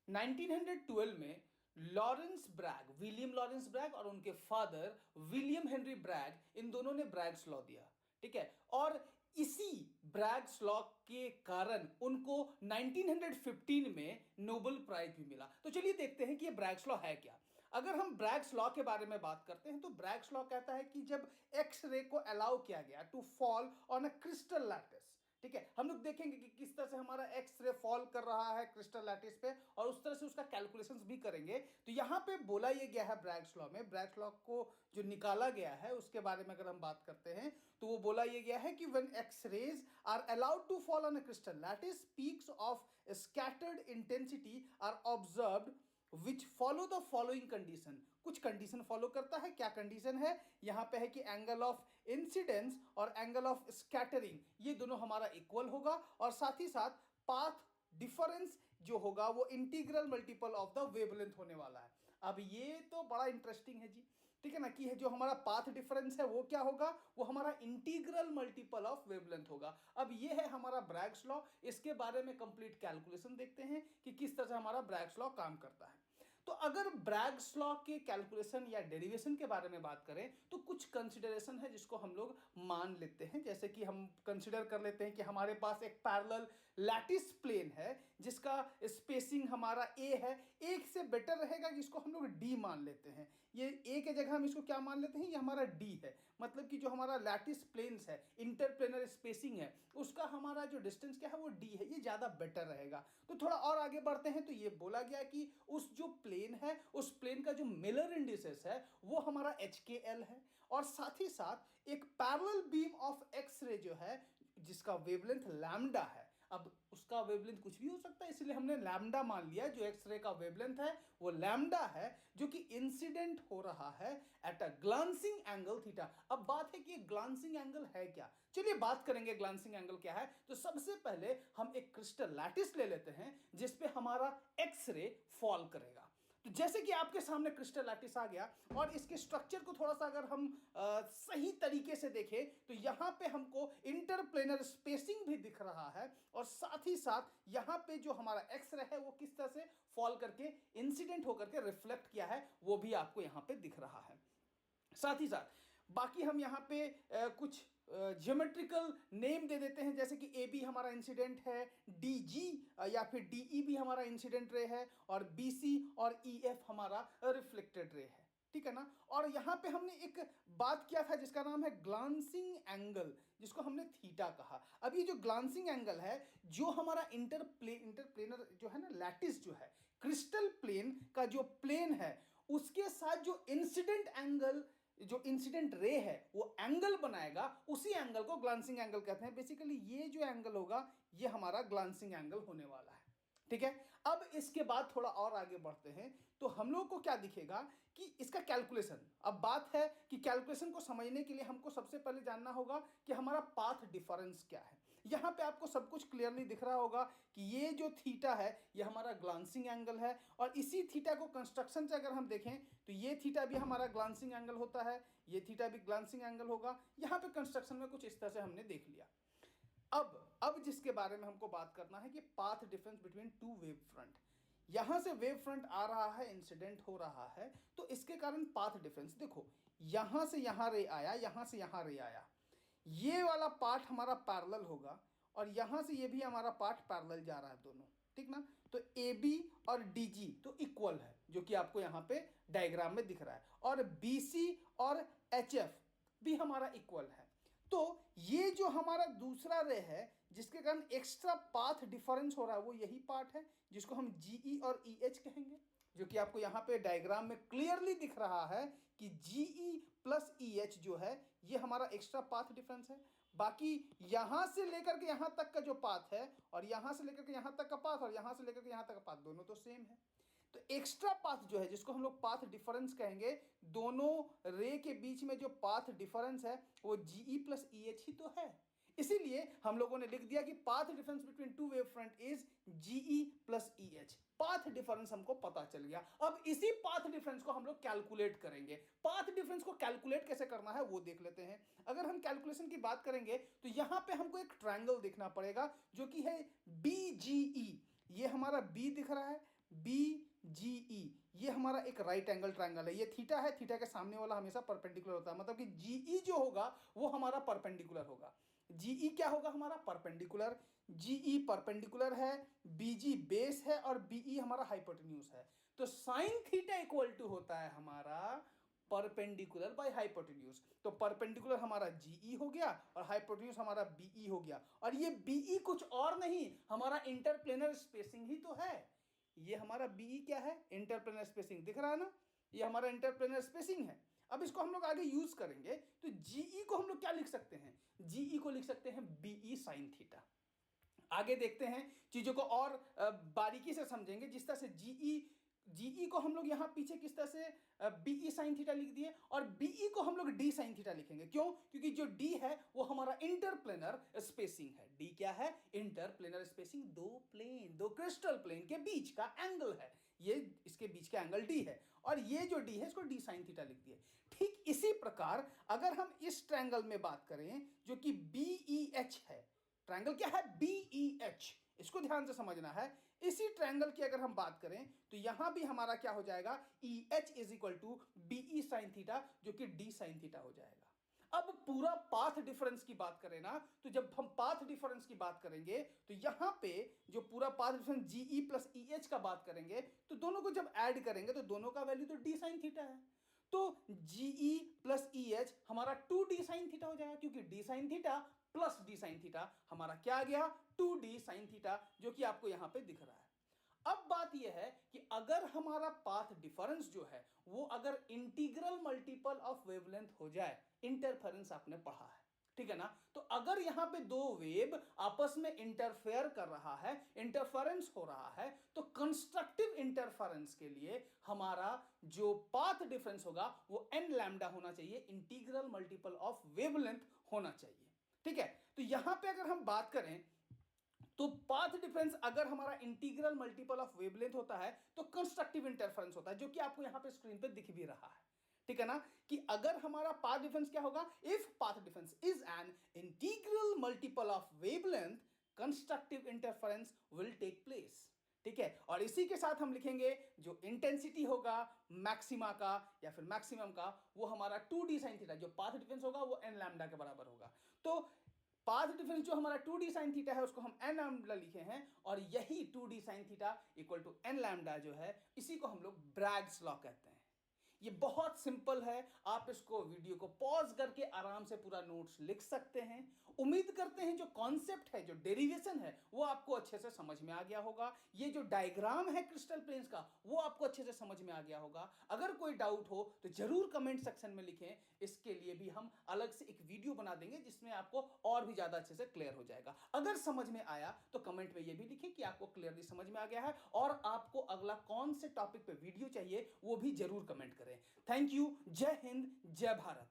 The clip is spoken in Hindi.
1912 में विलियम लॉरेंस ब्रैग और उनके फादर विलियम हेनरी ब्रैग, इन दोनों ने ब्रैग्स लॉ दिया, ठीक है। और इसी ब्रैग्स लॉ के कारण उनको 1915 में नोबेल प्राइज भी मिला। तो चलिए देखते हैं कि ये ब्रैग्स लॉ है क्या। अगर हम ब्रैग्स लॉ के बारे में बात करते हैं तो ब्रैग्स लॉ कहता है कि जब एक्स रे को अलाउ किया गया to fall on a crystal lattice, ठीक है, हम लोग देखेंगे कि किस तरह से हमारा एक्स रे फॉल कर रहा है क्रिस्टल लैटिस पे, और उस तरह से उसका कैलकुलेशंस भी करेंगे। तो यहां पे बोला ये गया है ब्रैग्स लॉ में, ब्रैग्स लॉ को जो निकाला गया है उसके बारे में अगर हम बात करते हैं तो वो बोला ये गया है कि when X rays are allowed to fall on a crystal lattice, peaks of scattered intensity are observed which follow the following condition. कुछ कंडीशन फॉलो करता है। क्या कंडीशन है? यहां पे है कि एंगल ऑफ इंसिडेंस और एंगल ऑफ स्कैटरिंग ये दोनों हमारा इक्वल होगा, और साथ ही साथ पाथ डिफरेंस जो होगा वो integral multiple of the wavelength होने वाला है। अब ये तो बड़ा इंटरेस्टिंग है जी, ठीक है ना, कि जो हमारा पाथ डिफरेंस है वो क्या होगा, वो हमारा इंटीग्रल मल्टीपल ऑफ वेवलेंथ होगा। अब ये है हमारा ब्रैग्स लॉ। इसके बारे में कंप्लीट कैलकुलेशन देखते हैं कि किस तरह से हमारा ब्रैग्स लॉ काम करता है। तो अगर ब्रैग्स लॉ के कैलकुलेशन या डेरिवेशन के बारे में बात करें तो कुछ कंसिडरेशन है जिसको हम लोग मान लेते हैं। जैसे कि हम कंसिडर कर लेते हैं कि हमारे पास एक पैरेलल लैटिस प्लेन है जिसका स्पेसिंग हमारा ए है। एक से बेटर रहेगा कि इसको हम लोग डी मान लेते हैं। ये ए के जगह हम इसको क्या मान लेते हैं, ये हमारा डी है। मतलब कि जो हमारा लैटिस प्लेन्स है, इंटरप्लेनर स्पेसिंग है, उसका हमारा जो डिस्टेंस क्या है वो डी है, ये ज़्यादा बेटर रहेगा। तो थोड़ा और आगे बढ़ते हैं तो ये बोला गया कि उस जो प्लेन है उस प्लेन का जो मिलर इंडिसेस है वो हमारा HKL है, और साथ ही साथ एक parallel beam of X ray जो है जिसका वेवलेंथ लैम्डा है। अब उसका वेवलेंथ कुछ भी हो सकता है, इसलिए हमने लैम्डा मान लिया। जो एक्स रे का वेवलेंथ है वो लैम्डा है, जो कि इंसिडेंट हो रहा है at a glancing angle theta. अब बात है कि ये ग्लांसिंग एंगल है क्या। चलिए बात करेंगे ग्लांसिंग एंगल क्या है। तो सबसे पहले हम एक क्रिस्टल लैटिस ले लेते हैं जिसपे हमारा एक्स रे फॉल करेगा। तो जैसे कि आपके सामने क्रिस्टल लैटिस आ गया, और इसके स्ट्रक्चर को थोड़ा सा अगर हम सही तरीके से देखें तो यहां पे हमको इंटरप्लेनर स्पेसिंग भी दिख रहा है, और साथ ही साथ यहां पे जो हमारा एक्स रे है वो किस तरह से फॉल करके इंसिडेंट होकर के रिफ्लेक्ट किया है वो भी आपको यहां पे दिख रहा है। साथ ही साथ बाकी हम यहाँ पे कुछ ज्योमेट्रिकल नेम दे देते हैं, जैसे कि ए बी हमारा इंसिडेंट है, डी जी या फिर डी ई भी हमारा इंसिडेंट रे है, और बी सी और ई एफ हमारा रिफ्लेक्टेड रे है, ठीक है ना। और यहाँ पे हमने एक बात किया था जिसका नाम है ग्लांसिंग एंगल, जिसको हमने थीटा कहा। अब ये जो ग्लांसिंग एंगल है, जो हमारा इंटरप्लेनर जो है ना, लैटिस जो है, क्रिस्टल प्लेन का जो प्लेन है उसके साथ जो इंसिडेंट एंगल, जो इंसिडेंट रे है वो एंगल बनाएगा, उसी एंगल को ग्लांसिंग एंगल कहते हैं। बेसिकली ये जो एंगल होगा ये हमारा ग्लांसिंग एंगल होने वाला है, ठीक है। अब इसके बाद थोड़ा और आगे बढ़ते हैं तो हम लोग को क्या दिखेगा कि इसका कैलकुलेशन। अब बात है कि कैलकुलेशन को समझने के लिए हमको सबसे पहले जानना होगा कि हमारा पाथ डिफरेंस क्या है। यहां पे आपको सब कुछ क्लियरली दिख रहा होगा कि ये जो थीटा है ये हमारा ग्लांसिंग एंगल है, और इसी थीटा को कंस्ट्रक्शन से अगर हम देखें तो ये थीटा भी हमारा ग्लांसिंग एंगल होता है, ये थीटा भी ग्लांसिंग एंगल होगा। यहां पे कंस्ट्रक्शन में कुछ इस तरह से हमने देख लिया। अब जिसके बारे में हमको बात करना है कि path difference between two wave front. यहां से वेव फ्रंट आ रहा है, इंसिडेंट हो रहा है, तो इसके कारण पाथ डिफरेंस देखो, यहां से यहां रे आया, यहां से यहां रे आया, ये वाला पार्ट हमारा पैरेलल होगा, और यहां से ये भी हमारा पार्ट पैरेलल जा रहा है दोनों, ठीक ना। तो ए बी और डी जी तो इक्वल है, जो कि आपको यहां पे डायग्राम में दिख रहा है, और बी सी और एच एफ भी हमारा इक्वल है। तो ये जो हमारा दूसरा रे है जिसके कारण एक्स्ट्रा पाथ डिफरेंस हो रहा है वो यही पार्ट है जिसको हम जीई और ई एच कहेंगे, जो कि आपको यहां पे डायग्राम में क्लियरली दिख रहा है कि जीई प्लस ई एच जो है ये हमारा एक्स्ट्रा पाथ डिफरेंस है। बाकी यहां से लेकर के यहां तक का जो पाथ है, और यहां से लेकर के यहां तक का पाथ, और यहां से लेकर के यहां तक का पाथ, दोनों तो सेम है। तो एक्स्ट्रा पाथ जो है जिसको हम लोग पाथ डिफरेंस कहेंगे, दोनों रे के बीच में जो पाथ डिफरेंस है वो जीई प्लस ई एच ही तो है। इसीलिए हम लोगों ने लिख दिया कि path difference between two wave front is GE plus E H. Path difference हमको पता चल गया। अब इसी पाथ डिफरेंस को हम लोग कैलकुलेट करेंगे। पाथ डिफरेंस को कैलकुलेट कैसे करना है वो देख लेते हैं। अगर हम कैलकुलेशन की बात करेंगे तो यहां पे हमको एक ट्रायंगल देखना पड़ेगा जो कि है बीजीई। ये हमारा बी दिख रहा है, BGE, ये हमारा एक राइट एंगल ट्रायंगल है। ये थीटा है, थीटा के सामने वाला हमेशा परपेंडिकुलर होता है, मतलब कि GE जो होगा वो हमारा परपेंडिकुलर होगा। GE क्या होगा हमारा? परपेंडिकुलर। GE परपेंडिकुलर है, BG बेस है और BE हमारा हाइपोटेन्यूज है। तो साइन थीटा इक्वल टू होता है हमारा परपेंडिकुलर बाय हाइपोटेन्यूज। तो परपेंडिकुलर हमारा GE हो गया और हाइपोटेन्यूज हमारा BE हो गया। और ये BE कुछ और नहीं, हमारा इंटरप्लेनर स्पेसिंग ही तो है। ये हमारा BE क्या है? Interplanar spacing. दिख रहा है ना? ये हमारा इंटरप्लेनर स्पेसिंग है। अब इसको हम लोग आगे यूज करेंगे, तो GE को हम लोग क्या लिख सकते हैं? GE को लिख सकते हैं BE साइन थीटा। आगे देखते हैं चीजों को और बारीकी से समझेंगे। जिस तरह से जीई को हम लोग यहां पीछे किस तरह से बीई साइन थीटा लिख दिए, और बीई को हम लोग डी साइन थीटा लिखेंगे। क्यों? क्योंकि जो डी है वो हमारा इंटरप्लेनर स्पेसिंग है। डी क्या है? Interplanar spacing. दो क्रिस्टल प्लेन के बीच का एंगल है, ये इसके बीच का एंगल डी है, और ये जो डी है इसको डी साइन थीटा लिख दिए। ठीक इसी प्रकार अगर हम इस ट्रायंगल में बात करें जो कि बीईएच है, ट्रायंगल क्या है? बीईएच, इसको ध्यान से समझना है। इसी ट्रायंगल की अगर हम बात करें तो यहां भी हमारा क्या हो जाएगा? EH is equal to BE sine theta, जो कि डी साइन थीटा हो जाएगा। अब पूरा पाथ डिफरेंस की बात करें ना, तो जब हम पाथ डिफरेंस की बात करेंगे तो यहां पे जो पूरा path difference GE plus EH का बात करेंगे, तो दोनों को जब ऐड करेंगे तो दोनों का वैल्यू तो डी साइन थीटा है। तो GE प्लस EH हमारा 2D साइन थीटा हो जाएगा, क्योंकि D sine theta plus D sine theta हमारा क्या आ गया? 2D साइन थीटा, जो कि आपको यहां पे दिख रहा है। अब बात यह है कि अगर हमारा पाथ डिफरेंस जो है वो अगर इंटीग्रल मल्टीपल ऑफ वेवलेंथ हो जाए, इंटरफेरेंस आपने पढ़ा है, ठीक है ना? तो अगर यहां पे दो वेव आपस में इंटरफेयर कर रहा है, इंटरफेरेंस हो रहा है, तो कंस्ट्रक्टिव इंटरफेरेंस के लिए हमारा जो पाथ डिफरेंस होगा वो n लैम्डा होना चाहिए, इंटीग्रल मल्टीपल ऑफ वेवलेंथ होना चाहिए। ठीक है, तो यहां पे अगर हम बात करें तो पाथ डिफरेंस अगर हमारा इंटीग्रल मल्टीपल ऑफ वेवलेंथ होता है तो कंस्ट्रक्टिव इंटरफेरेंस होता है, जो कि आपको यहां पे स्क्रीन पे दिख भी रहा है। ठीक है ना? कि अगर हमारा पाथ डिफरेंस क्या होगा? If path difference is an integral multiple of wavelength, constructive interference will take place. ठीक है, और इसी के साथ हम लिखेंगे जो इंटेंसिटी होगा मैक्सिमा का या फिर मैक्सिमम का, वो हमारा 2D साइन थीटा, जो पाथ डिफरेंस होगा वो n लैम्डा के बराबर होगा। तो पाथ डिफरेंस जो हमारा 2D साइन थीटा है उसको हम n लैम्डा लिखे हैं, और यही 2D sine theta equal to n lambda जो है, इसी को हम लोग ब्रैग्स लॉ कहते हैं। ये बहुत सिंपल है, आप इसको वीडियो को पॉज करके आराम से पूरा नोट्स लिख सकते हैं। उम्मीद करते हैं जो कॉन्सेप्ट है, जो डेरिवेशन है, वो आपको अच्छे से समझ में आ गया होगा। ये जो डायग्राम है क्रिस्टल प्लेन्स का, वो आपको अच्छे से समझ में आ गया होगा। अगर कोई डाउट हो तो जरूर कमेंट सेक्शन में लिखें, इसके लिए भी हम अलग से एक वीडियो बना देंगे जिसमें आपको और भी ज्यादा अच्छे से क्लियर हो जाएगा। अगर समझ में आया तो कमेंट में ये भी लिखें कि आपको क्लियरली समझ में आ गया है, और आपको अगला कौन से टॉपिक पे वीडियो चाहिए वो भी जरूर कमेंट करें। Thank you. जय हिंद, जय भारत।